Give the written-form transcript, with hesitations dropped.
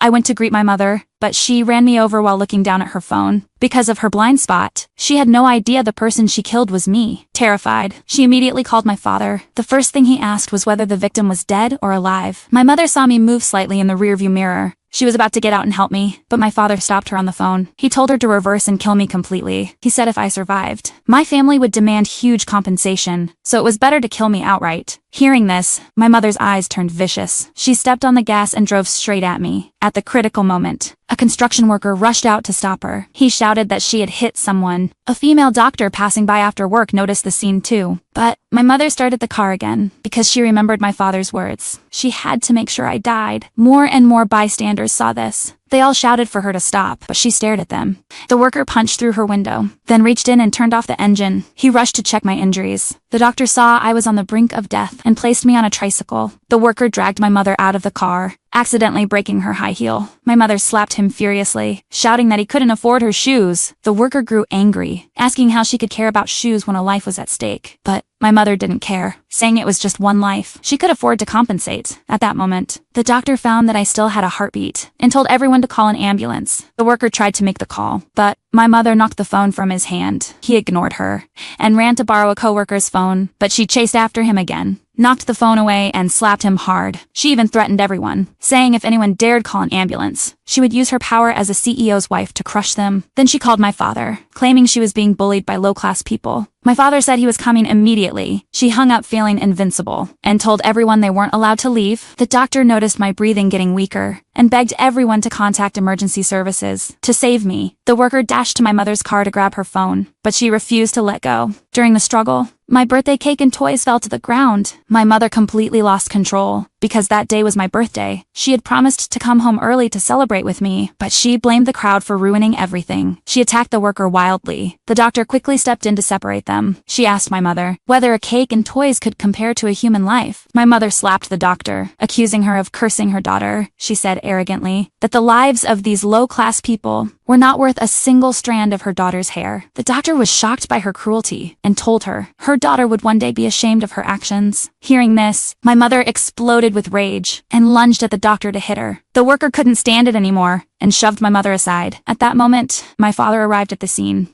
I went to greet my mother, but she ran me over while looking down at her phone. Because of her blind spot, she had no idea the person she killed was me. Terrified, she immediately called my father. The first thing he asked was whether the victim was dead or alive. My mother saw me move slightly in the rearview mirror. She was about to get out and help me, but my father stopped her on the phone. He told her to reverse and kill me completely. He said if I survived, my family would demand huge compensation, so it was better to kill me outright. Hearing this, my mother's eyes turned vicious. She stepped on the gas and drove straight at me. At the critical moment, a construction worker rushed out to stop her. He shouted that she had hit someone. A female doctor passing by after work noticed the scene too. But my mother started the car again because she remembered my father's words. She had to make sure I died. More and more bystanders saw this. They all shouted for her to stop, but she stared at them. The worker punched through her window, then reached in and turned off the engine. He rushed to check my injuries. The doctor saw I was on the brink of death and placed me on a tricycle. The worker dragged my mother out of the car, accidentally breaking her high heel. My mother slapped him furiously, shouting that he couldn't afford her shoes. The worker grew angry, asking how she could care about shoes when a life was at stake. But my mother didn't care, saying it was just one life. She could afford to compensate. At that moment, the doctor found that I still had a heartbeat and told everyone to call an ambulance. The worker tried to make the call, but my mother knocked the phone from his hand. He ignored her and ran to borrow a coworker's phone, but she chased after him again, knocked the phone away, and slapped him hard. She even threatened everyone, saying if anyone dared call an ambulance, she would use her power as a CEO's wife to crush them. Then she called my father, claiming she was being bullied by low-class people. My father said he was coming immediately. She hung up feeling invincible and told everyone they weren't allowed to leave. The doctor noticed my breathing getting weaker and begged everyone to contact emergency services to save me. The worker dashed to my mother's car to grab her phone, but she refused to let go. During the struggle, my birthday cake and toys fell to the ground. My mother completely lost control because that day was my birthday. She had promised to come home early to celebrate with me, but she blamed the crowd for ruining everything. She attacked the worker wildly. The doctor quickly stepped in to separate them. She asked my mother whether a cake and toys could compare to a human life. My mother slapped the doctor, accusing her of cursing her daughter. She said arrogantly that the lives of these low-class people were not worth a single strand of her daughter's hair. The doctor was shocked by her cruelty and told her her daughter would one day be ashamed of her actions. Hearing this, my mother exploded with rage and lunged at the doctor to hit her. The worker couldn't stand it anymore and shoved my mother aside. At that moment, my father arrived at the scene.